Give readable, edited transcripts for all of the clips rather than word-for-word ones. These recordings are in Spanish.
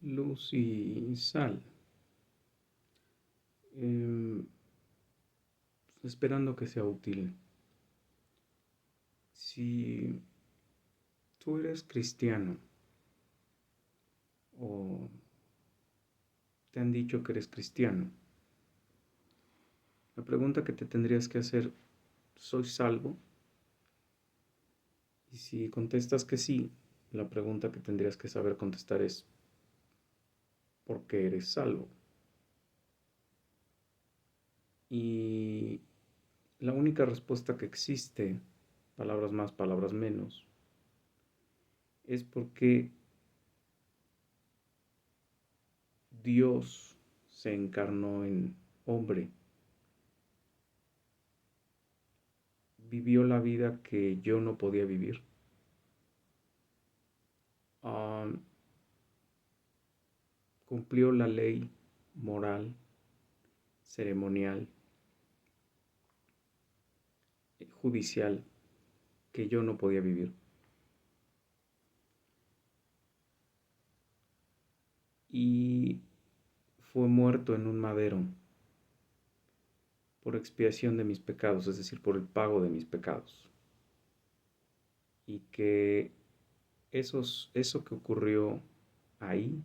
Luz y sal. Em, Esperando que sea útil. Si tú eres cristiano o te han dicho que eres cristiano, la pregunta que te tendrías que hacer, ¿soy salvo? Y si contestas que sí, la pregunta que tendrías que saber contestar es, ¿por qué eres salvo? Y la única respuesta que existe, palabras más, palabras menos, es porque Dios se encarnó en hombre, vivió la vida que yo no podía vivir, ah, cumplió la ley moral, ceremonial, judicial que yo no podía vivir. Y fue muerto en un madero por expiación de mis pecados, es decir, por el pago de mis pecados. Y que eso que ocurrió ahí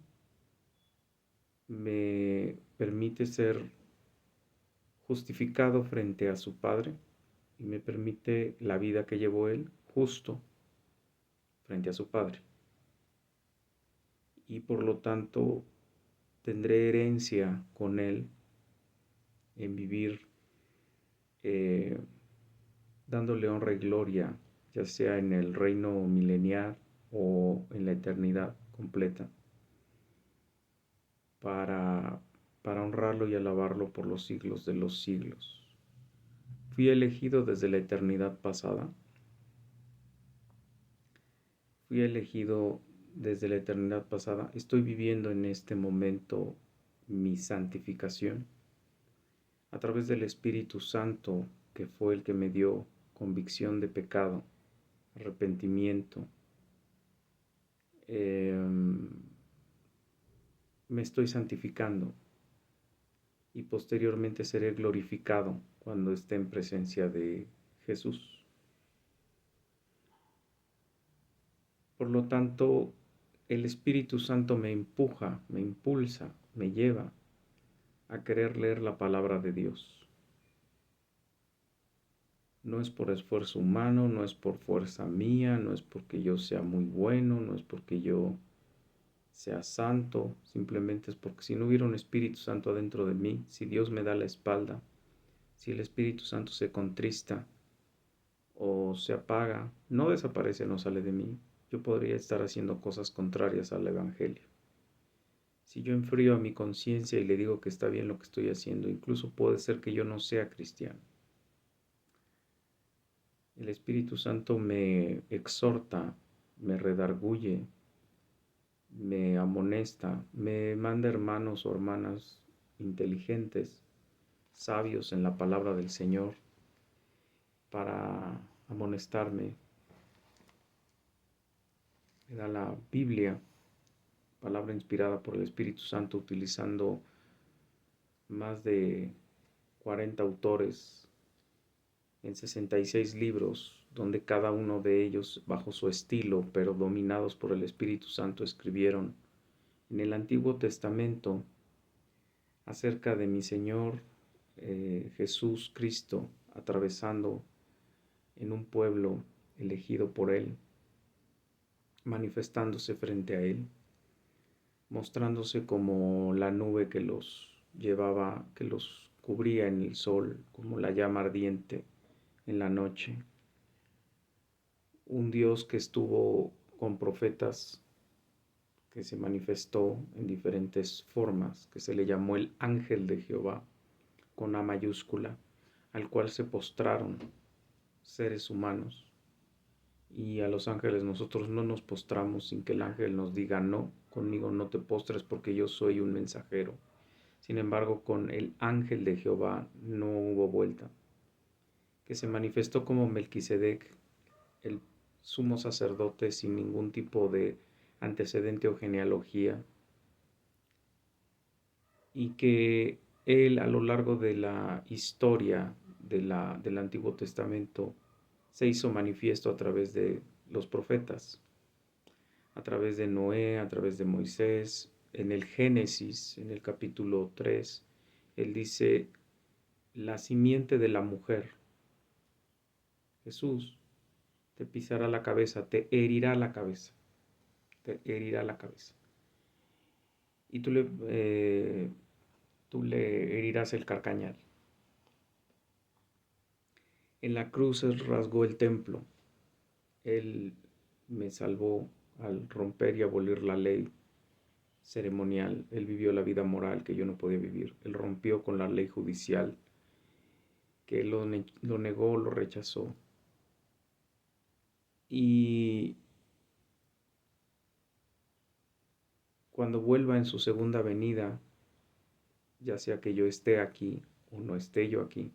me permite ser justificado frente a su Padre y me permite la vida que llevó Él justo frente a su Padre. Y por lo tanto tendré herencia con Él en vivir eh, dándole honra y gloria, ya sea en el reino milenial o en la eternidad completa, para, para honrarlo y alabarlo por los siglos de los siglos. Fui elegido desde la eternidad pasada. Fui elegido desde la eternidad pasada. Estoy viviendo en este momento mi santificación a través del Espíritu Santo, que fue el que me dio convicción de pecado, arrepentimiento. Me estoy santificando y posteriormente seré glorificado cuando esté en presencia de Jesús. Por lo tanto, el Espíritu Santo me empuja, me impulsa, me lleva a querer leer la palabra de Dios. No es por esfuerzo humano, no es por fuerza mía, no es porque yo sea muy bueno, no es porque yo sea santo, simplemente es porque si no hubiera un Espíritu Santo adentro de mí, si Dios me da la espalda, si el Espíritu Santo se contrista o se apaga, no desaparece, no sale de mí, yo podría estar haciendo cosas contrarias al Evangelio. Si yo enfrío a mi conciencia y le digo que está bien lo que estoy haciendo, incluso puede ser que yo no sea cristiano. El Espíritu Santo me exhorta, me redarguye, me amonesta, me manda hermanos o hermanas inteligentes, sabios en la palabra del Señor, para amonestarme. Me da la Biblia, palabra inspirada por el Espíritu Santo, utilizando más de 40 autores en 66 libros, donde cada uno de ellos, bajo su estilo, pero dominados por el Espíritu Santo, escribieron en el Antiguo Testamento acerca de mi Señor Jesús Cristo, atravesando en un pueblo elegido por Él, manifestándose frente a Él, mostrándose como la nube que los llevaba, que los cubría en el sol, como la llama ardiente en la noche. Un Dios que estuvo con profetas, que se manifestó en diferentes formas, que se le llamó el ángel de Jehová, con A mayúscula, al cual se postraron seres humanos. Y a los ángeles nosotros no nos postramos sin que el ángel nos diga no, conmigo no te postres porque yo soy un mensajero. Sin embargo, con el ángel de Jehová no hubo vuelta, que se manifestó como Melquisedec, el sumo sacerdote sin ningún tipo de antecedente o genealogía, y que Él a lo largo de la historia del Antiguo Testamento se hizo manifiesto a través de los profetas, a través de Noé, a través de Moisés. En el Génesis, en el capítulo 3, Él dice, la simiente de la mujer, Jesús, te pisará la cabeza, te herirá la cabeza, te herirá la cabeza. Y tú le herirás el carcañal. En la cruz Él rasgó el templo. Él me salvó al romper y abolir la ley ceremonial. Él vivió la vida moral que yo no podía vivir. Él rompió con la ley judicial, que lo negó, lo rechazó. Y cuando vuelva en su segunda venida, ya sea que yo esté aquí o no esté yo aquí,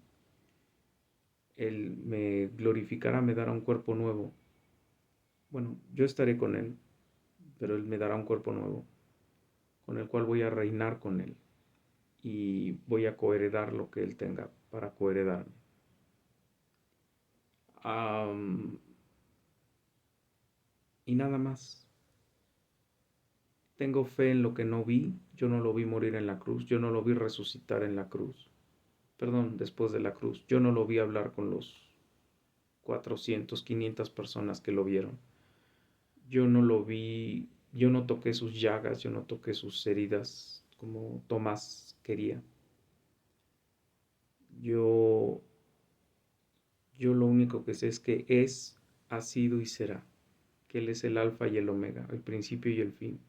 Él me glorificará, me dará un cuerpo nuevo. Bueno, yo estaré con Él, pero Él me dará un cuerpo nuevo, con el cual voy a reinar con Él y voy a coheredar lo que Él tenga para coheredarme. Y nada más. Tengo fe en lo que no vi. Yo no lo vi morir en la cruz. Yo no lo vi resucitar en la cruz. Perdón, después de la cruz. Yo no lo vi hablar con los 400, 500 personas que lo vieron. Yo no lo vi, yo no toqué sus llagas, yo no toqué sus heridas como Tomás quería. Yo, yo lo único que sé es que es, ha sido y será. Que Él es el alfa y el omega, el principio y el fin.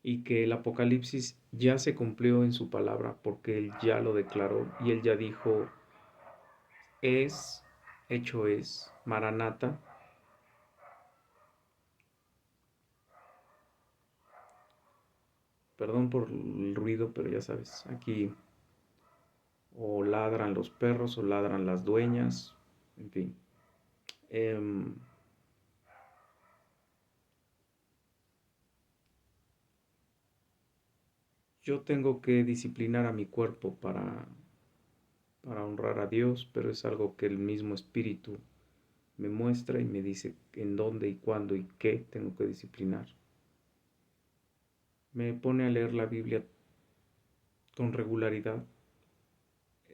Y que el Apocalipsis ya se cumplió en su palabra porque Él ya lo declaró y Él ya dijo, es, hecho es, Maranata. Perdón por el ruido, pero ya sabes, aquí o ladran los perros o ladran las dueñas, en fin. Yo tengo que disciplinar a mi cuerpo para honrar a Dios, pero es algo que el mismo Espíritu me muestra y me dice en dónde y cuándo y qué tengo que disciplinar. Me pone a leer la Biblia con regularidad,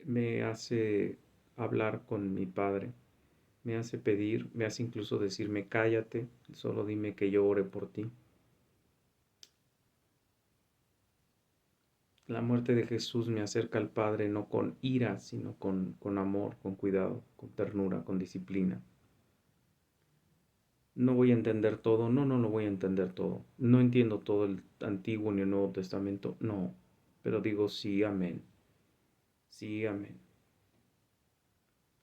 me hace hablar con mi Padre, me hace pedir, me hace incluso decirme cállate, solo dime que yo ore por ti. La muerte de Jesús me acerca al Padre no con ira, sino con amor, con cuidado, con ternura, con disciplina. No voy a entender todo, no lo voy a entender todo. No entiendo todo el Antiguo ni el Nuevo Testamento, no. Pero digo sí, amén. Sí, amén.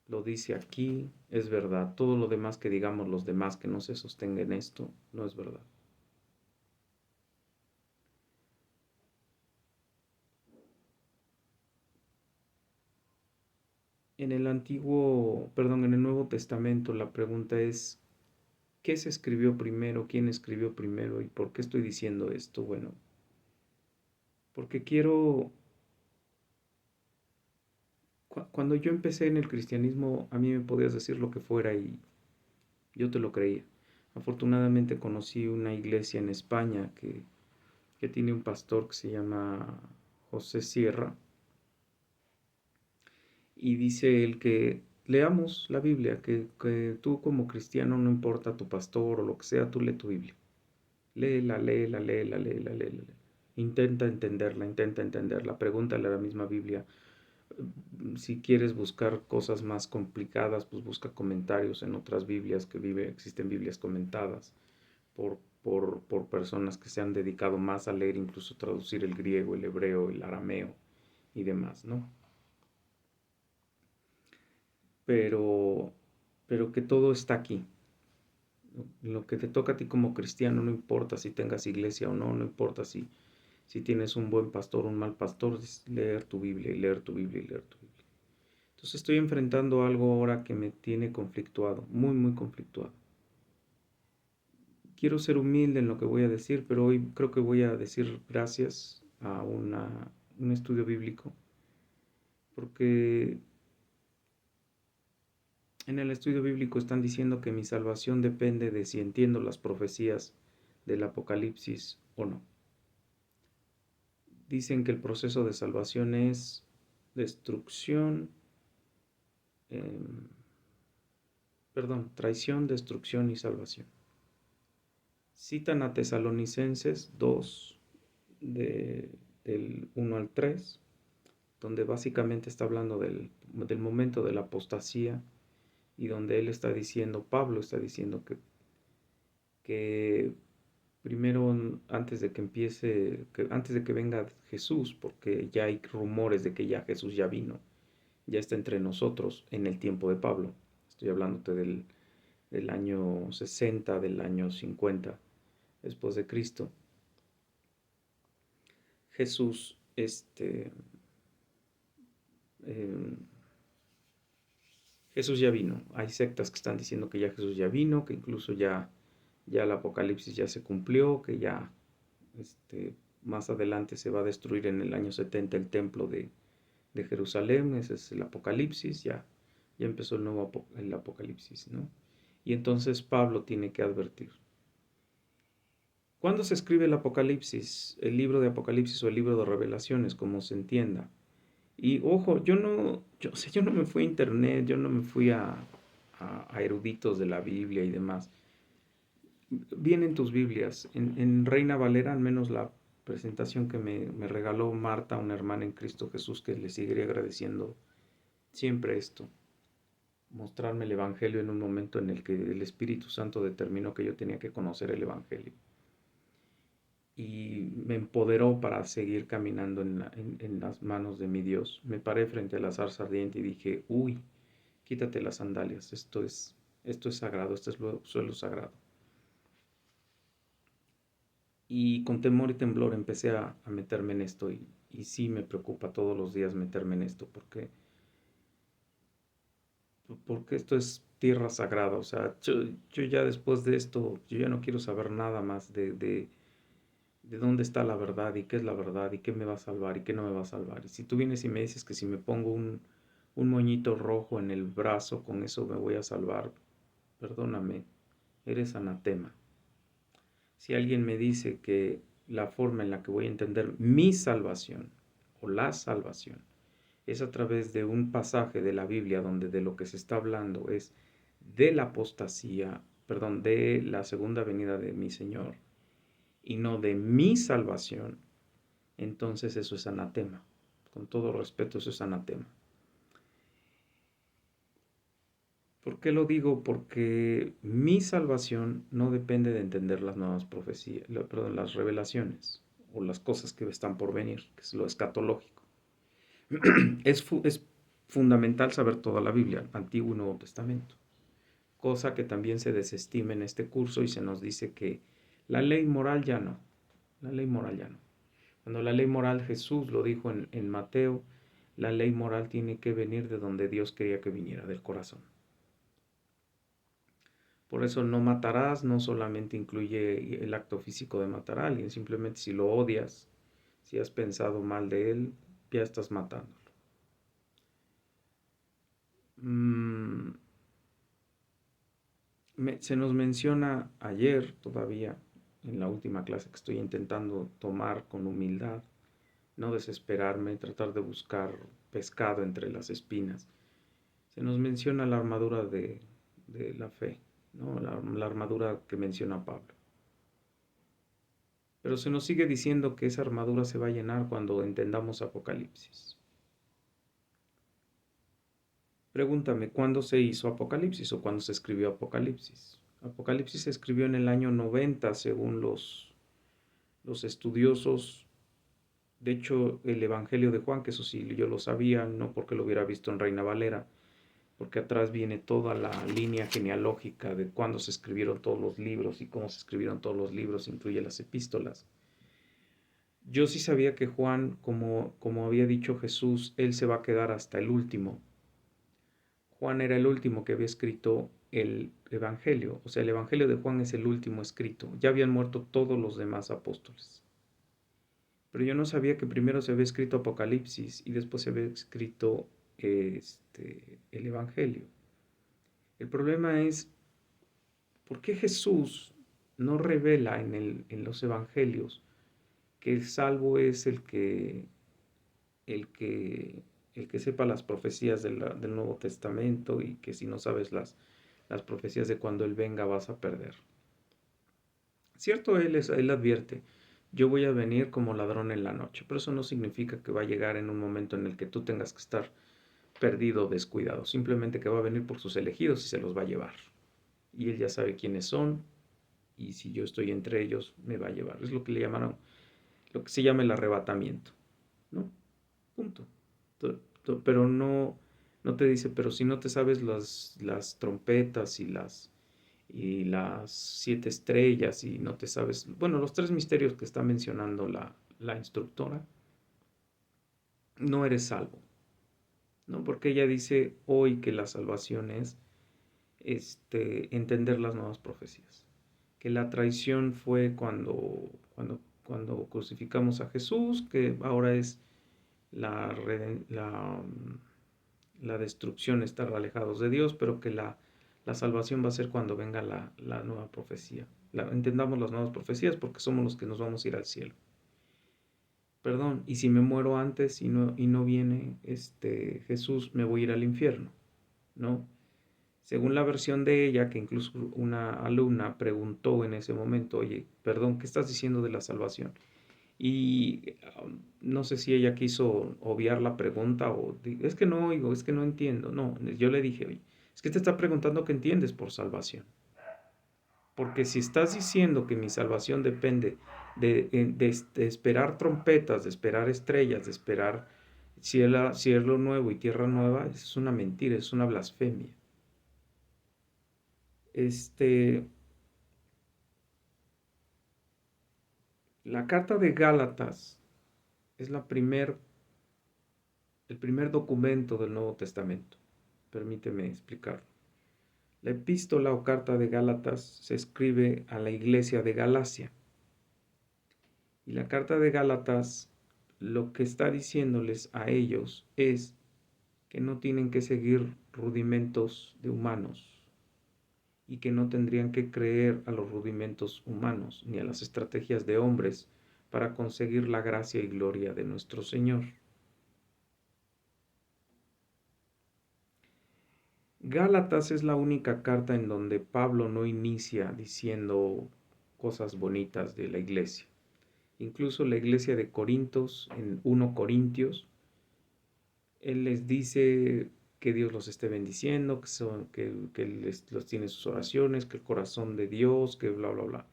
Lo dice aquí, es verdad. Todo lo demás que digamos los demás que no se sostenga en esto, no es verdad. En el Nuevo Testamento la pregunta es, ¿qué se escribió primero? ¿Quién escribió primero? ¿Y por qué estoy diciendo esto? Bueno, porque cuando yo empecé en el cristianismo, a mí me podías decir lo que fuera y yo te lo creía. Afortunadamente conocí una iglesia en España que tiene un pastor que se llama José Sierra y dice él que leamos la Biblia, que tú como cristiano, no importa tu pastor o lo que sea, tú lee tu Biblia. Léela, léela, léela, léela, léela. Intenta entenderla, pregúntale a la misma Biblia. Si quieres buscar cosas más complicadas, pues busca comentarios en otras Biblias existen Biblias comentadas por personas que se han dedicado más a leer, incluso traducir el griego, el hebreo, el arameo y demás, ¿no? Pero, pero que todo está aquí. Lo que te toca a ti como cristiano, no importa si tengas iglesia o no, no importa si tienes un buen pastor o un mal pastor, es leer tu Biblia y leer tu Biblia y leer tu Biblia. Entonces estoy enfrentando algo ahora que me tiene conflictuado, muy, muy conflictuado. Quiero ser humilde en lo que voy a decir, pero hoy creo que voy a decir gracias a un estudio bíblico, porque en el estudio bíblico están diciendo que mi salvación depende de si entiendo las profecías del Apocalipsis o no. Dicen que el proceso de salvación es destrucción, traición, destrucción y salvación. Citan a Tesalonicenses 2, del 1 al 3, donde básicamente está hablando del momento de la apostasía y donde él está diciendo, Pablo está diciendo que primero, antes de que venga Jesús, porque ya hay rumores de que ya Jesús ya vino, ya está entre nosotros en el tiempo de Pablo. Estoy hablándote del año 60, del año 50 después de Cristo. Jesús, Jesús ya vino. Hay sectas que están diciendo que ya Jesús ya vino, que incluso ya el Apocalipsis ya se cumplió, que ya más adelante se va a destruir en el año 70 el templo de Jerusalén. Ese es el Apocalipsis, ya empezó el Apocalipsis, ¿no? Y entonces Pablo tiene que advertir. ¿Cuándo se escribe el Apocalipsis? El libro de Apocalipsis o el libro de Revelaciones, como se entienda. Y ojo, yo no me fui a internet, yo no me fui a eruditos de la Biblia y demás. Vienen tus Biblias. En Reina Valera, al menos la presentación que me regaló Marta, una hermana en Cristo Jesús, que le seguiré agradeciendo siempre esto. Mostrarme el Evangelio en un momento en el que el Espíritu Santo determinó que yo tenía que conocer el Evangelio. Y me empoderó para seguir caminando en las manos de mi Dios. Me paré frente a la zarza ardiente y dije, uy, quítate las sandalias, esto es sagrado, esto es suelo sagrado. Y con temor y temblor empecé a meterme en esto y sí me preocupa todos los días meterme en esto porque esto es tierra sagrada. O sea, yo ya después de esto, yo ya no quiero saber nada más de dónde está la verdad y qué es la verdad y qué me va a salvar y qué no me va a salvar. Y si tú vienes y me dices que si me pongo un moñito rojo en el brazo, con eso me voy a salvar, perdóname, eres anatema. Si alguien me dice que la forma en la que voy a entender mi salvación o la salvación es a través de un pasaje de la Biblia donde de lo que se está hablando es de la apostasía, de la segunda venida de mi Señor y no de mi salvación, entonces eso es anatema. Con todo respeto, eso es anatema. ¿Por qué lo digo? Porque mi salvación no depende de entender las nuevas profecías, las revelaciones o las cosas que están por venir, que es lo escatológico. Es fundamental saber toda la Biblia, Antiguo y Nuevo Testamento, cosa que también se desestima en este curso y se nos dice que la ley moral ya no, Cuando la ley moral, Jesús lo dijo en Mateo, la ley moral tiene que venir de donde Dios quería que viniera, del corazón. Por eso no matarás no solamente incluye el acto físico de matar a alguien, simplemente si lo odias, si has pensado mal de él, ya estás matándolo. Se nos menciona ayer todavía, en la última clase que estoy intentando tomar con humildad, no desesperarme, tratar de buscar pescado entre las espinas. Se nos menciona la armadura de la fe, ¿no? La armadura que menciona Pablo. Pero se nos sigue diciendo que esa armadura se va a llenar cuando entendamos Apocalipsis. Pregúntame, ¿cuándo se hizo Apocalipsis o cuándo se escribió Apocalipsis? Apocalipsis se escribió en el año 90 según los estudiosos. De hecho, el Evangelio de Juan, que eso sí yo lo sabía, no porque lo hubiera visto en Reina Valera, porque atrás viene toda la línea genealógica de cuándo se escribieron todos los libros y cómo se escribieron todos los libros, incluye las epístolas. Yo sí sabía que Juan, como había dicho Jesús, él se va a quedar hasta el último. Juan era el último que había escrito el Evangelio, o sea, el Evangelio de Juan es el último escrito. Ya habían muerto todos los demás apóstoles. Pero yo no sabía que primero se había escrito Apocalipsis y después se había escrito el Evangelio. El problema es, ¿por qué Jesús no revela en los Evangelios que el salvo es el que, el que sepa las profecías del Nuevo Testamento y que si no sabes las profecías de cuando Él venga vas a perder? Cierto, él advierte, yo voy a venir como ladrón en la noche, pero eso no significa que va a llegar en un momento en el que tú tengas que estar perdido o descuidado, simplemente que va a venir por sus elegidos y se los va a llevar. Y Él ya sabe quiénes son y si yo estoy entre ellos me va a llevar. Es lo que le llamaron, lo que se llama el arrebatamiento, ¿no? Punto. Pero no te dice, pero si no te sabes las trompetas y las 7 estrellas y no te sabes, bueno, los 3 misterios que está mencionando la instructora, no eres salvo, ¿no? Porque ella dice hoy que la salvación es entender las nuevas profecías, que la traición fue cuando crucificamos a Jesús, que ahora es la, la, la destrucción, estar alejados de Dios, pero que la salvación va a ser cuando venga la nueva profecía. Entendamos las nuevas profecías porque somos los que nos vamos a ir al cielo. Perdón, y si me muero antes y no viene Jesús, me voy a ir al infierno, ¿no? Según la versión de ella, que incluso una alumna preguntó en ese momento, oye, perdón, ¿qué estás diciendo de la salvación? Y no sé si ella quiso obviar la pregunta o es que no oigo, es que no entiendo. No, yo le dije, oye, es que te está preguntando qué entiendes por salvación. Porque si estás diciendo que mi salvación depende de esperar trompetas, de esperar estrellas, de esperar cielo nuevo y tierra nueva, eso es una mentira, es una blasfemia. La carta de Gálatas es el primer documento del Nuevo Testamento. Permíteme explicarlo. La epístola o carta de Gálatas se escribe a la iglesia de Galacia. Y la carta de Gálatas lo que está diciéndoles a ellos es que no tienen que seguir rudimentos de humanos y que no tendrían que creer a los rudimentos humanos ni a las estrategias de hombres para conseguir la gracia y gloria de nuestro Señor. Gálatas es la única carta en donde Pablo no inicia diciendo cosas bonitas de la iglesia. Incluso la iglesia de Corintios, en 1 Corintios, él les dice que Dios los esté bendiciendo, que los tiene sus oraciones, que el corazón de Dios, que bla, bla, bla.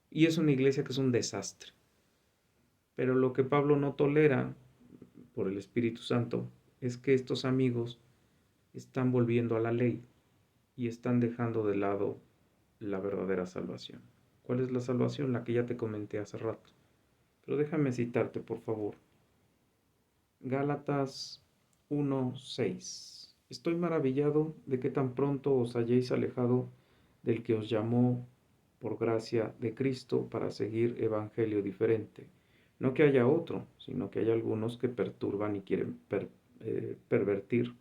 Y es una iglesia que es un desastre. Pero lo que Pablo no tolera, por el Espíritu Santo, es que estos amigos están volviendo a la ley y están dejando de lado la verdadera salvación. ¿Cuál es la salvación? La que ya te comenté hace rato. Pero déjame citarte, por favor. Gálatas 1:6. Estoy maravillado de que tan pronto os hayáis alejado del que os llamó por gracia de Cristo para seguir evangelio diferente. No que haya otro, sino que hay algunos que perturban y quieren pervertir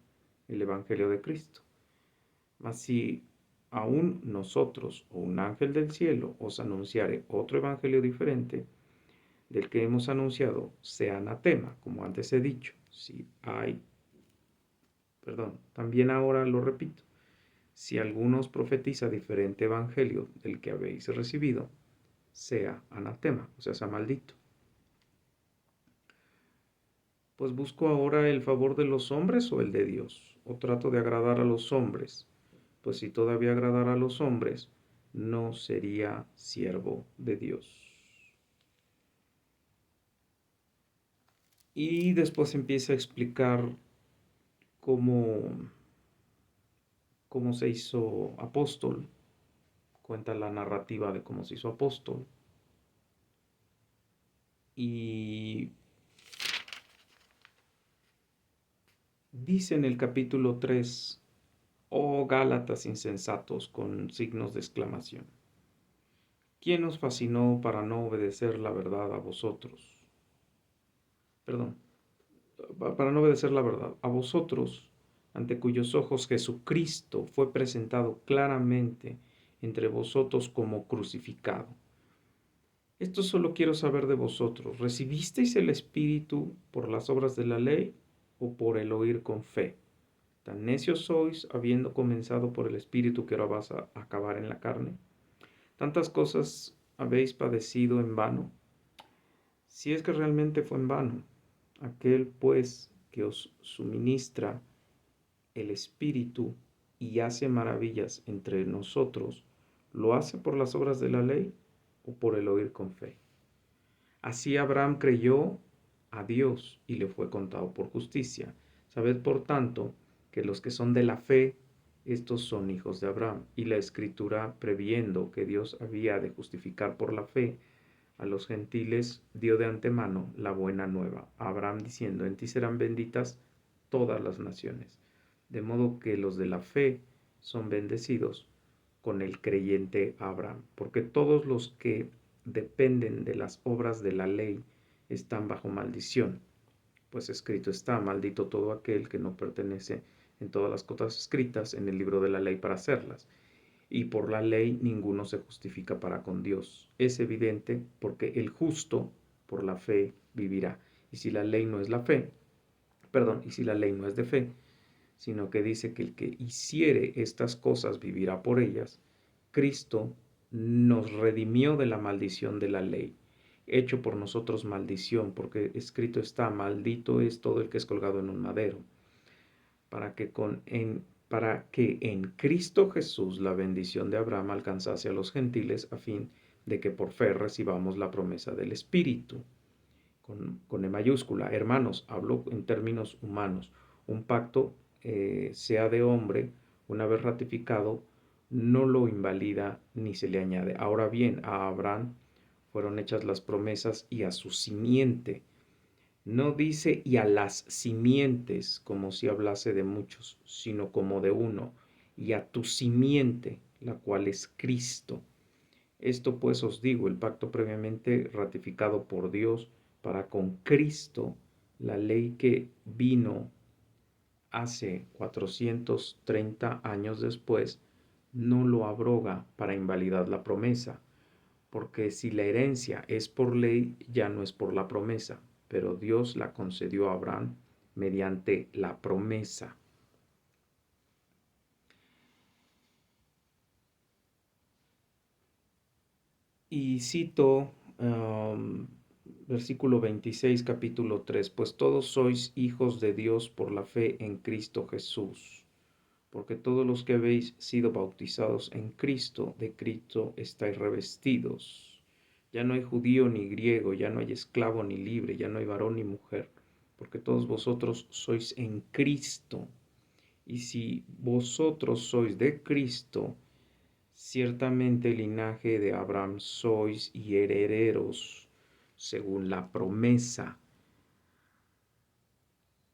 el evangelio de Cristo. Mas si aún nosotros o un ángel del cielo os anunciare otro evangelio diferente del que hemos anunciado, sea anatema, como antes he dicho, también ahora lo repito, si alguno os profetiza diferente evangelio del que habéis recibido, sea anatema, o sea maldito. Pues busco ahora el favor de los hombres o el de Dios, o trato de agradar a los hombres, pues si todavía agradara a los hombres, no sería siervo de Dios. Y después empieza a explicar cómo se hizo apóstol, cuenta la narrativa de cómo se hizo apóstol. Y dice en el capítulo 3, oh Gálatas insensatos, con signos de exclamación, ¿quién os fascinó para no obedecer la verdad a vosotros? perdón, para no obedecer la verdad, a vosotros, ante cuyos ojos Jesucristo fue presentado claramente entre vosotros como crucificado. Esto solo quiero saber de vosotros. ¿Recibisteis el Espíritu por las obras de la ley o por el oír con fe? ¿Tan necios sois, habiendo comenzado por el Espíritu, que ahora vas a acabar en la carne? ¿Tantas cosas habéis padecido en vano? Si es que realmente fue en vano, aquel pues que os suministra el Espíritu y hace maravillas entre nosotros, ¿lo hace por las obras de la ley o por el oír con fe? Así Abraham creyó a Dios y le fue contado por justicia. Sabed, por tanto, que los que son de la fe, estos son hijos de Abraham. Y la Escritura, previendo que Dios había de justificar por la fe a los gentiles, dio de antemano la buena nueva a Abraham, diciendo: en ti serán benditas todas las naciones. De modo que los de la fe son bendecidos con el creyente Abraham, porque todos los que dependen de las obras de la ley están bajo maldición, pues escrito está: maldito todo aquel que no pertenece en todas las cosas escritas en el libro de la ley para hacerlas. Y por la ley ninguno se justifica para con Dios. Es evidente, porque el justo por la fe vivirá. Y si la ley no es la fe, perdón, y si la ley no es de fe, sino que dice que el que hiciere estas cosas vivirá por ellas, Cristo nos redimió de la maldición de la ley, hecho por nosotros maldición, porque escrito está: maldito es todo el que es colgado en un madero, para que en Cristo Jesús la bendición de Abraham alcanzase a los gentiles, a fin de que por fe recibamos la promesa del Espíritu. Con E mayúscula. Hermanos, hablo en términos humanos. Un pacto, sea de hombre, una vez ratificado, no lo invalida ni se le añade. Ahora bien, a Abraham fueron hechas las promesas y a su simiente. No dice y a las simientes, como si hablase de muchos, sino como de uno, y a tu simiente, la cual es Cristo. Esto pues os digo: el pacto previamente ratificado por Dios para con Cristo, la ley que vino hace 430 años después, no lo abroga para invalidar la promesa, porque si la herencia es por ley, ya no es por la promesa, pero Dios la concedió a Abraham mediante la promesa. Y cito versículo 26, capítulo 3: pues todos sois hijos de Dios por la fe en Cristo Jesús, porque todos los que habéis sido bautizados en Cristo, de Cristo estáis revestidos. Ya no hay judío ni griego, ya no hay esclavo ni libre, ya no hay varón ni mujer, porque todos vosotros sois en Cristo. Y si vosotros sois de Cristo, ciertamente linaje de Abraham sois y herederos según la promesa.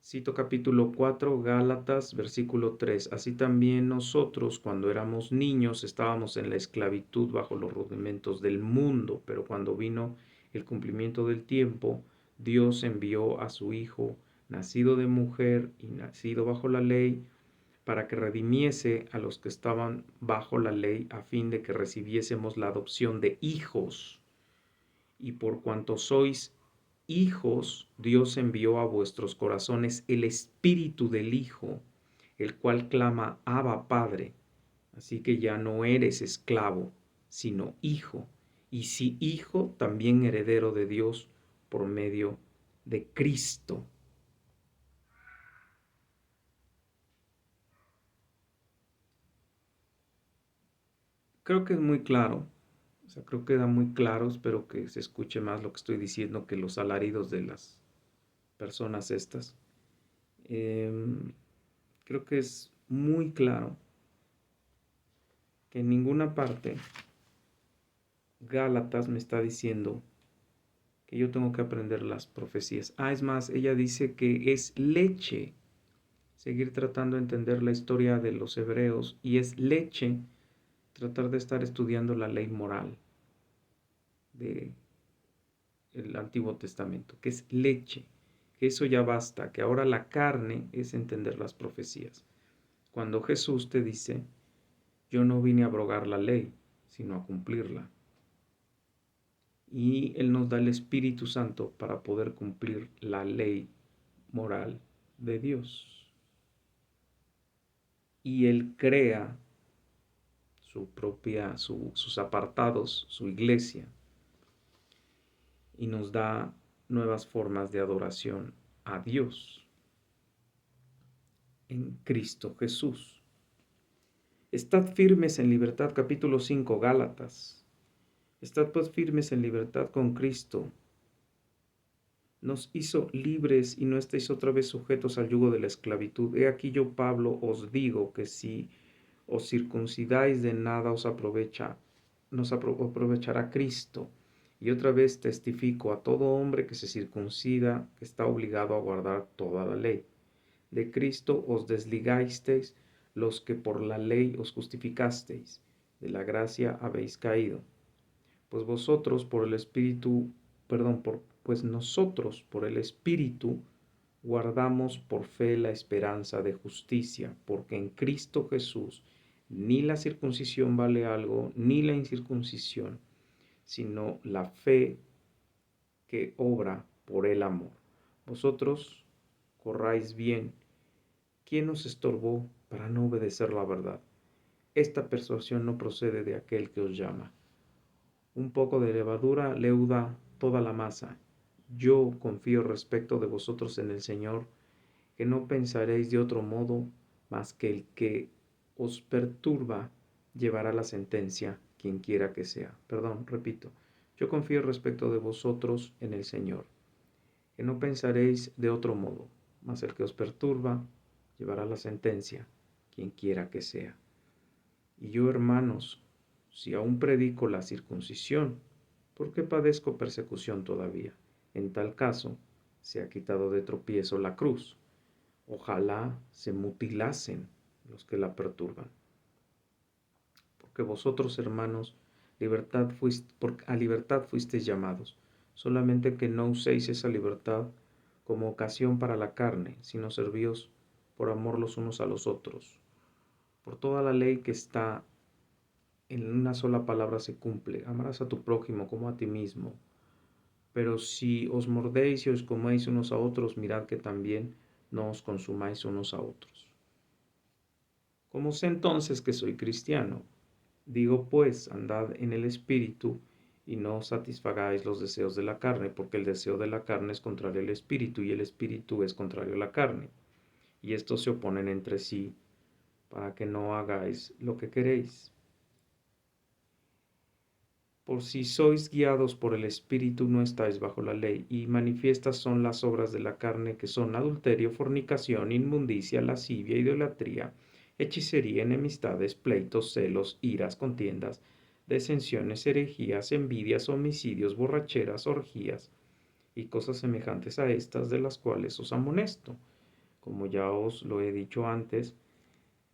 Cito capítulo 4, Gálatas, versículo 3. Así también nosotros, cuando éramos niños, estábamos en la esclavitud bajo los rudimentos del mundo, pero cuando vino el cumplimiento del tiempo, Dios envió a su Hijo, nacido de mujer y nacido bajo la ley, para que redimiese a los que estaban bajo la ley, a fin de que recibiésemos la adopción de hijos. Y por cuanto sois hijos, Dios envió a vuestros corazones el Espíritu del Hijo, el cual clama: Abba, Padre. Así que ya no eres esclavo, sino hijo. Y si hijo, también heredero de Dios por medio de Cristo. Creo que es muy claro. O sea, creo que da muy claro. Espero que se escuche más lo que estoy diciendo que los alaridos de las personas estas. Creo que es muy claro que en ninguna parte Gálatas me está diciendo que yo tengo que aprender las profecías. Es más, ella dice que es leche seguir tratando de entender la historia de los hebreos, y es leche tratar de estar estudiando la ley moral del Antiguo Testamento, que es leche. que eso ya basta, que ahora la carne es entender las profecías. Cuando Jesús te dice, yo no vine a abrogar la ley, sino a cumplirla. Y Él nos da el Espíritu Santo para poder cumplir la ley moral de Dios. Y Él crea sus apartados, su iglesia, y nos da nuevas formas de adoración a Dios en Cristo Jesús. Estad firmes en libertad, capítulo 5, Gálatas. Estad pues firmes en libertad con Cristo. Nos hizo libres y no estéis otra vez sujetos al yugo de la esclavitud. He aquí yo, Pablo, os digo que si os circuncidáis de nada nos aprovechará Cristo. Y otra vez testifico a todo hombre que se circuncida, que está obligado a guardar toda la ley. De Cristo os desligasteis los que por la ley os justificasteis, de la gracia habéis caído. Pues nosotros por el Espíritu guardamos por fe la esperanza de justicia, porque en Cristo Jesús ni la circuncisión vale algo, ni la incircuncisión, sino la fe que obra por el amor. Vosotros corráis bien. ¿Quién os estorbó para no obedecer la verdad? Esta persuasión no procede de aquel que os llama. Un poco de levadura leuda toda la masa. Yo confío respecto de vosotros en el Señor, que no pensaréis de otro modo, más que el que os perturba llevará la sentencia, quien quiera que sea. Repito. Yo confío respecto de vosotros en el Señor, que no pensaréis de otro modo, mas el que os perturba llevará la sentencia, quien quiera que sea. Y yo, hermanos, si aún predico la circuncisión, ¿por qué padezco persecución todavía? En tal caso, se ha quitado de tropiezo la cruz. Ojalá se mutilasen los que la perturban. Porque vosotros, hermanos, a libertad fuisteis llamados, solamente que no uséis esa libertad como ocasión para la carne, sino servíos por amor los unos a los otros. Por toda la ley que está en una sola palabra se cumple: amarás a tu prójimo como a ti mismo. Pero si os mordéis y os coméis unos a otros, mirad que también no os consumáis unos a otros. ¿Cómo sé entonces que soy cristiano? Digo pues, andad en el Espíritu, y no satisfagáis los deseos de la carne, porque el deseo de la carne es contrario al Espíritu, y el Espíritu es contrario a la carne. Y estos se oponen entre sí, para que no hagáis lo que queréis. Por si sois guiados por el Espíritu, no estáis bajo la ley, y manifiestas son las obras de la carne, que son adulterio, fornicación, inmundicia, lascivia, idolatría, hechicería, enemistades, pleitos, celos, iras, contiendas, disensiones, herejías, envidias, homicidios, borracheras, orgías, y cosas semejantes a estas, de las cuales os amonesto, como ya os lo he dicho antes,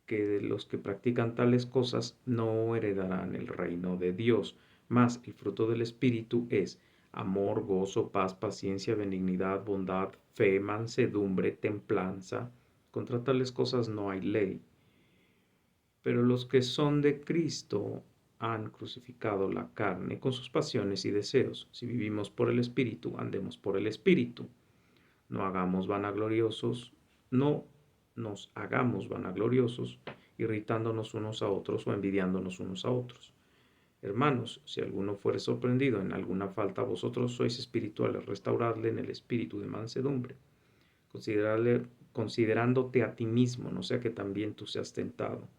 que de los que practican tales cosas no heredarán el reino de Dios. Mas el fruto del Espíritu es amor, gozo, paz, paciencia, benignidad, bondad, fe, mansedumbre, templanza. Contra tales cosas no hay ley. Pero los que son de Cristo han crucificado la carne con sus pasiones y deseos. Si vivimos por el Espíritu, andemos por el Espíritu. No nos hagamos vanagloriosos, irritándonos unos a otros o envidiándonos unos a otros. Hermanos, si alguno fuere sorprendido en alguna falta, vosotros sois espirituales, restauradle en el espíritu de mansedumbre, considerándote a ti mismo, no sea que también tú seas tentado.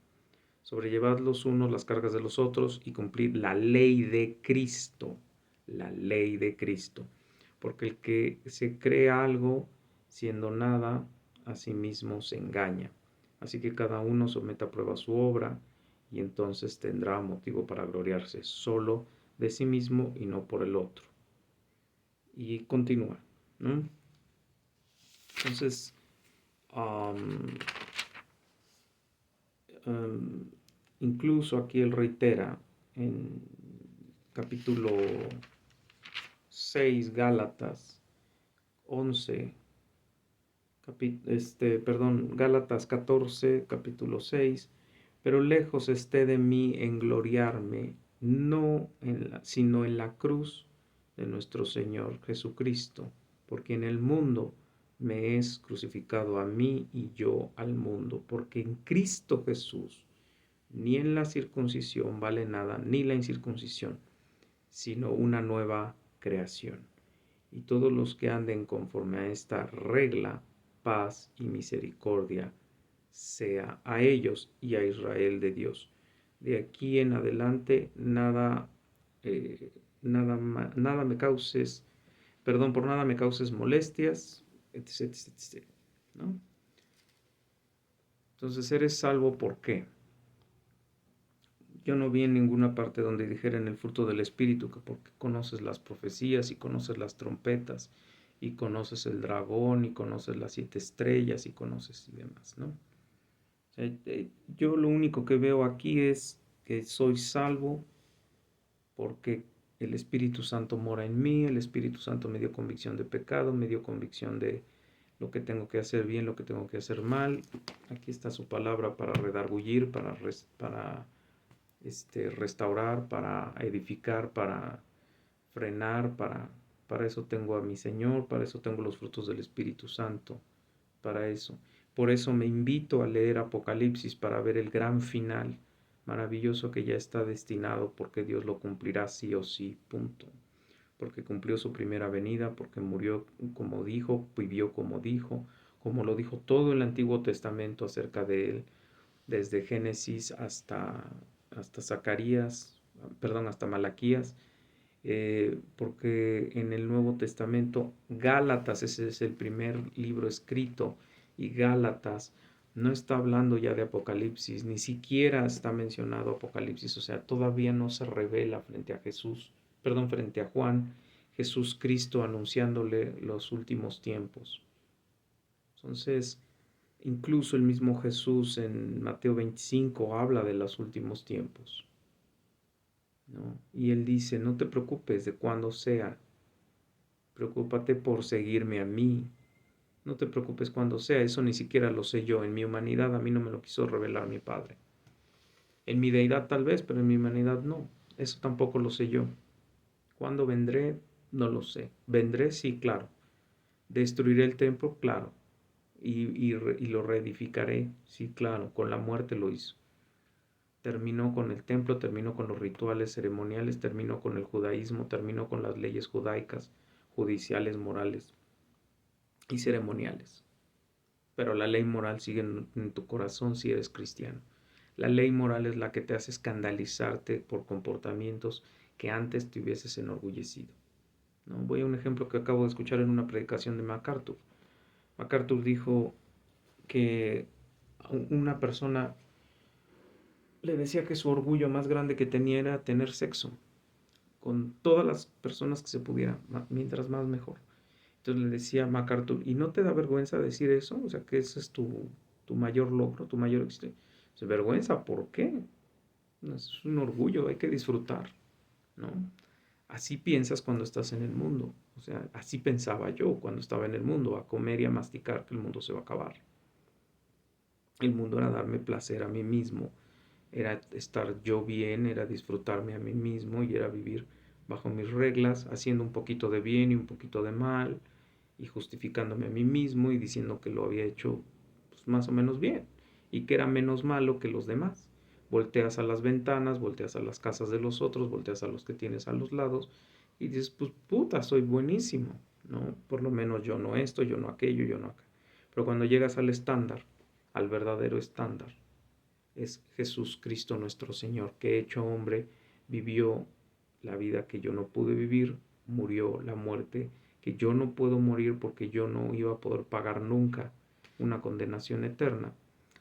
Sobrellevad los unos las cargas de los otros y cumplid la ley de Cristo, porque el que se cree algo siendo nada, a sí mismo se engaña. Así que cada uno someta a prueba su obra, y entonces tendrá motivo para gloriarse solo de sí mismo y no por el otro. Y continúa, ¿no? Entonces, incluso aquí él reitera en capítulo 6, Gálatas 11, Gálatas 14, capítulo 6, pero lejos esté de mí en gloriarme, sino en la cruz de nuestro Señor Jesucristo, porque en el mundo me es crucificado a mí y yo al mundo, porque en Cristo Jesús ni en la circuncisión vale nada, ni la incircuncisión, sino una nueva creación. Y todos los que anden conforme a esta regla, paz y misericordia sea a ellos y a Israel de Dios. De aquí en adelante nada me causes, perdón, por nada me causes molestias, etc, etc, etc, ¿no? Entonces, eres salvo, ¿por qué? Yo no vi en ninguna parte donde dijera en el fruto del Espíritu que porque conoces las profecías y conoces las trompetas y conoces el dragón y conoces las 7 estrellas y conoces y demás, ¿no? O sea, yo lo único que veo aquí es que soy salvo porque el Espíritu Santo mora en mí, el Espíritu Santo me dio convicción de pecado, me dio convicción de lo que tengo que hacer bien, lo que tengo que hacer mal. Aquí está su palabra para redargullir, para restaurar, para edificar, para frenar, para eso tengo a mi Señor, para eso tengo los frutos del Espíritu Santo, para eso. Por eso me invito a leer Apocalipsis para ver el gran final maravilloso que ya está destinado porque Dios lo cumplirá sí o sí, punto. Porque cumplió su primera venida, porque murió como dijo, vivió como dijo, como lo dijo todo el Antiguo Testamento acerca de él, desde Génesis hasta Zacarías, perdón, hasta Malaquías, porque en el Nuevo Testamento, Gálatas, ese es el primer libro escrito, y Gálatas no está hablando ya de Apocalipsis, ni siquiera está mencionado Apocalipsis, o sea, todavía no se revela frente a Jesús, perdón, frente a Juan, Jesús Cristo anunciándole los últimos tiempos. Entonces, incluso el mismo Jesús en Mateo 25 habla de los últimos tiempos, ¿no? Y él dice, no te preocupes de cuándo sea, preocúpate por seguirme a mí. No te preocupes cuándo sea, eso ni siquiera lo sé yo. En mi humanidad a mí no me lo quiso revelar mi Padre. En mi deidad tal vez, pero en mi humanidad no. Eso tampoco lo sé yo. ¿Cuándo vendré? No lo sé. ¿Vendré? Sí, claro. ¿Destruiré el templo? Claro. Y lo reedificaré. Sí, claro. Con la muerte lo hizo. Terminó con el templo, terminó con los rituales ceremoniales, terminó con el judaísmo, terminó con las leyes judaicas, judiciales, morales y ceremoniales. Pero la ley moral sigue en tu corazón si eres cristiano. La ley moral es la que te hace escandalizarte por comportamientos que antes te hubieses enorgullecido, ¿no? Voy a un ejemplo que acabo de escuchar en una predicación de MacArthur. MacArthur dijo que una persona le decía que su orgullo más grande que tenía era tener sexo con todas las personas que se pudiera, mientras más mejor. Entonces le decía a MacArthur, ¿y no te da vergüenza decir eso? O sea, que ese es tu mayor logro, tu mayor éxito. Dice, vergüenza, ¿por qué? Es un orgullo, hay que disfrutar, ¿no? Así piensas cuando estás en el mundo. O sea, así pensaba yo cuando estaba en el mundo, a comer y a masticar que el mundo se va a acabar. El mundo era darme placer a mí mismo, era estar yo bien, era disfrutarme a mí mismo y era vivir bajo mis reglas, haciendo un poquito de bien y un poquito de mal y justificándome a mí mismo y diciendo que lo había hecho pues, más o menos bien y que era menos malo que los demás. Volteas a las ventanas, volteas a las casas de los otros, volteas a los que tienes a los lados y dices, pues puta, soy buenísimo, ¿no? Por lo menos yo no esto, yo no aquello, yo no acá. Pero cuando llegas al estándar, al verdadero estándar, es Jesús Cristo nuestro Señor, que hecho hombre vivió la vida que yo no pude vivir, murió la muerte que yo no puedo morir porque yo no iba a poder pagar nunca una condenación eterna.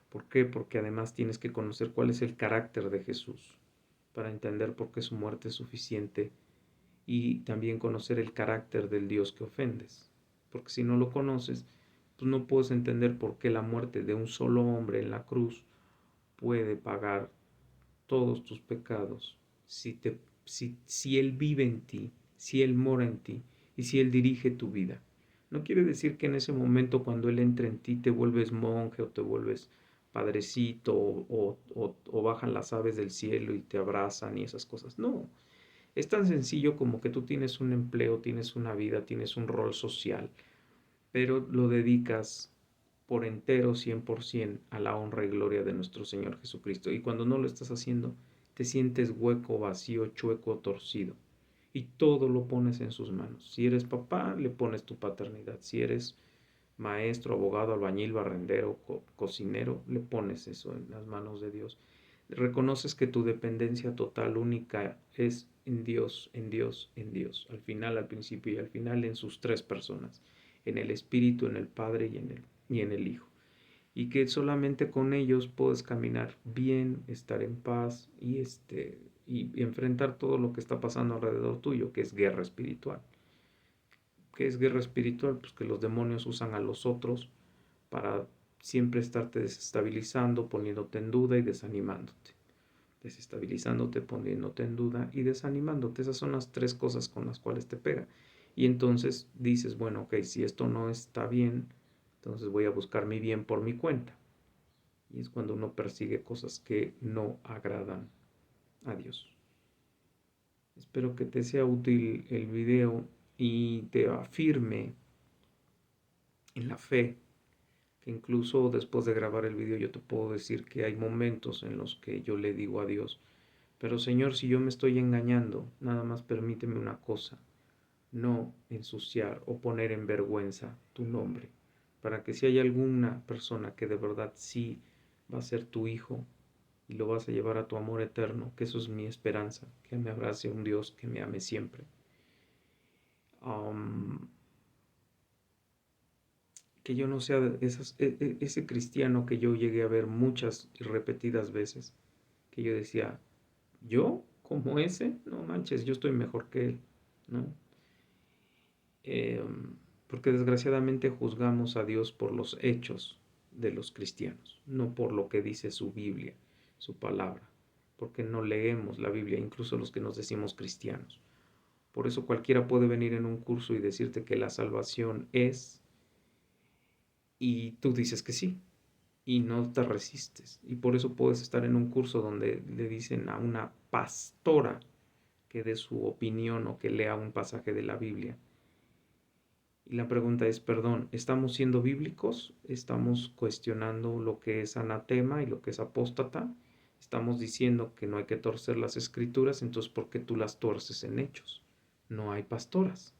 ¿Por qué? Porque además tienes que conocer cuál es el carácter de Jesús para entender por qué su muerte es suficiente y también conocer el carácter del Dios que ofendes. Porque si no lo conoces, pues no puedes entender por qué la muerte de un solo hombre en la cruz puede pagar todos tus pecados si Él vive en ti, si Él mora en ti y si Él dirige tu vida. No quiere decir que en ese momento cuando Él entra en ti te vuelves monje o te vuelves padrecito o bajan las aves del cielo y te abrazan y esas cosas. No, es tan sencillo como que tú tienes un empleo, tienes una vida, tienes un rol social, pero lo dedicas por entero 100% a la honra y gloria de nuestro Señor Jesucristo. Y cuando no lo estás haciendo, te sientes hueco, vacío, chueco, torcido. Y todo lo pones en sus manos. Si eres papá, le pones tu paternidad. Si eres maestro, abogado, albañil, barrendero, cocinero, le pones eso en las manos de Dios. Reconoces que tu dependencia total, única, es en Dios, en Dios, en Dios. Al final, al principio y al final, en sus tres personas. En el Espíritu, en el Padre y en el Hijo. Y que solamente con ellos puedes caminar bien, estar en paz y enfrentar todo lo que está pasando alrededor tuyo, que es guerra espiritual. ¿Qué es guerra espiritual? Pues que los demonios usan a los otros para siempre estarte desestabilizando, poniéndote en duda y desanimándote. Desestabilizándote, poniéndote en duda y desanimándote. Esas son las tres cosas con las cuales te pega. Y entonces dices, bueno, ok, si esto no está bien, entonces voy a buscar mi bien por mi cuenta. Y es cuando uno persigue cosas que no agradan a Dios. Espero que te sea útil el video y te afirme en la fe, que incluso después de grabar el video yo te puedo decir que hay momentos en los que yo le digo a Dios, pero Señor, si yo me estoy engañando, nada más permíteme una cosa, no ensuciar o poner en vergüenza tu nombre, para que si hay alguna persona que de verdad sí va a ser tu hijo y lo vas a llevar a tu amor eterno, que eso es mi esperanza, que me abrace un Dios que me ame siempre. Que yo no sea ese cristiano que yo llegué a ver muchas y repetidas veces, que yo decía, yo como ese, no manches, yo estoy mejor que él, ¿no? Eh, Porque desgraciadamente juzgamos a Dios por los hechos de los cristianos, no por lo que dice su Biblia, su palabra, porque no leemos la Biblia, incluso los que nos decimos cristianos. Por eso cualquiera puede venir en un curso y decirte que la salvación es, y tú dices que sí, y no te resistes. Y por eso puedes estar en un curso donde le dicen a una pastora que dé su opinión o que lea un pasaje de la Biblia. Y la pregunta es, perdón, ¿estamos siendo bíblicos? ¿Estamos cuestionando lo que es anatema y lo que es apóstata? ¿Estamos diciendo que no hay que torcer las escrituras? Entonces, ¿por qué tú las torces en hechos? No hay pastoras.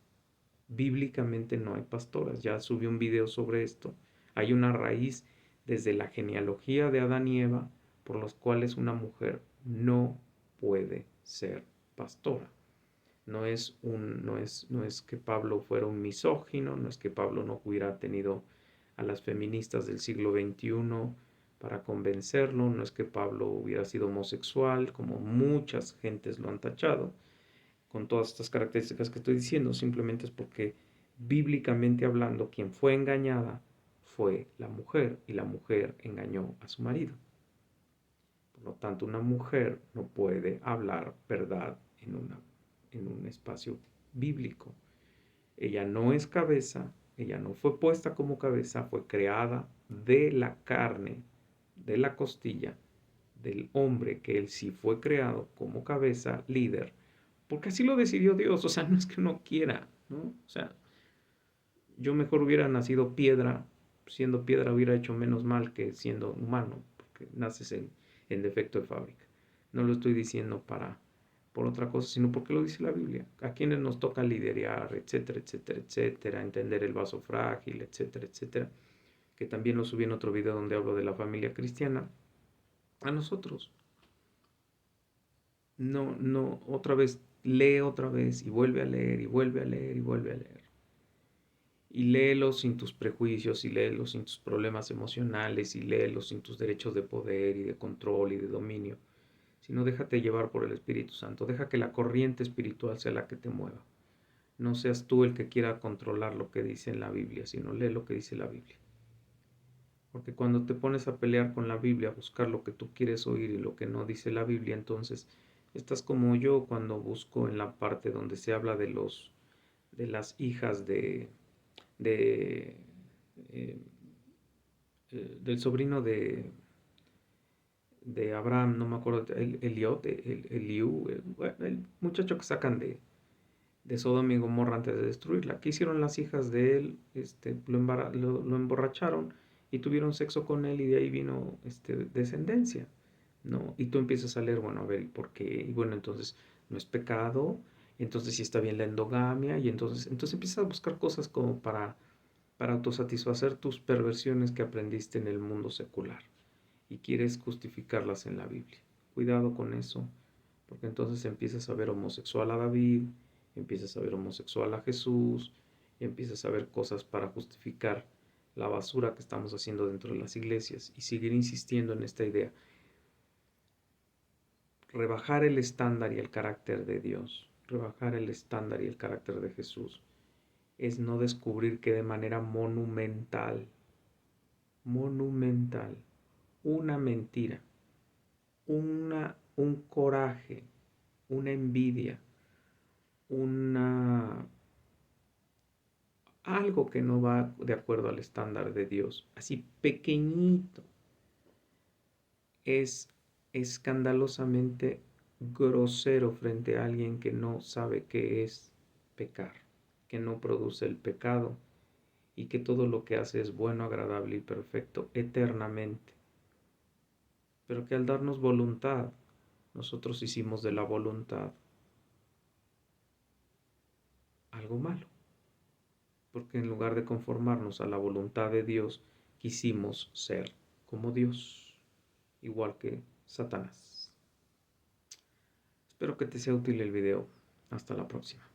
Bíblicamente no hay pastoras. Ya subí un video sobre esto. Hay una raíz desde la genealogía de Adán y Eva por los cuales una mujer no puede ser pastora. No es que Pablo fuera un misógino, no es que Pablo no hubiera tenido a las feministas del siglo XXI para convencerlo, no es que Pablo hubiera sido homosexual, como muchas gentes lo han tachado, con todas estas características que estoy diciendo, simplemente es porque bíblicamente hablando, quien fue engañada fue la mujer y la mujer engañó a su marido. Por lo tanto, una mujer no puede hablar verdad en un espacio bíblico. Ella no es cabeza, ella no fue puesta como cabeza, fue creada de la carne, de la costilla, del hombre, que él sí fue creado como cabeza, líder, porque así lo decidió Dios, o sea, no es que uno quiera, ¿no? O sea, yo mejor hubiera nacido piedra, siendo piedra hubiera hecho menos mal que siendo humano, porque naces en defecto de fábrica. No lo estoy diciendo por otra cosa, sino porque lo dice la Biblia. A quienes nos toca liderar, etcétera, etcétera, etcétera, entender el vaso frágil, etcétera, etcétera, que también lo subí en otro video donde hablo de la familia cristiana, a nosotros. No, no, otra vez, lee otra vez y vuelve a leer y vuelve a leer y vuelve a leer. Y léelo sin tus prejuicios y léelo sin tus problemas emocionales y léelo sin tus derechos de poder y de control y de dominio, sino déjate llevar por el Espíritu Santo, deja que la corriente espiritual sea la que te mueva. No seas tú el que quiera controlar lo que dice en la Biblia, sino lee lo que dice la Biblia. Porque cuando te pones a pelear con la Biblia, a buscar lo que tú quieres oír y lo que no dice la Biblia, entonces estás como yo cuando busco en la parte donde se habla de las hijas de eh, del sobrino de Abraham, no me acuerdo, Eliot, Eliú, bueno, el muchacho que sacan de Sodoma y Gomorra antes de destruirla. ¿Qué hicieron las hijas de él? Lo emborracharon y tuvieron sexo con él y de ahí vino descendencia, ¿no? Y tú empiezas a leer, bueno, a ver, ¿por qué? Y bueno, entonces no es pecado, entonces sí está bien la endogamia y entonces empiezas a buscar cosas como para autosatisfacer tus perversiones que aprendiste en el mundo secular y quieres justificarlas en la Biblia. Cuidado con eso, porque entonces empiezas a ver homosexual a David, empiezas a ver homosexual a Jesús, y empiezas a ver cosas para justificar la basura que estamos haciendo dentro de las iglesias y seguir insistiendo en esta idea. Rebajar el estándar y el carácter de Dios, rebajar el estándar y el carácter de Jesús, es no descubrir que de manera monumental, una mentira, un coraje, una envidia, una algo que no va de acuerdo al estándar de Dios, así pequeñito, es escandalosamente grosero frente a alguien que no sabe qué es pecar, que no produce el pecado y que todo lo que hace es bueno, agradable y perfecto eternamente. Pero que al darnos voluntad, nosotros hicimos de la voluntad algo malo, porque en lugar de conformarnos a la voluntad de Dios, quisimos ser como Dios, igual que Satanás. Espero que te sea útil el video. Hasta la próxima.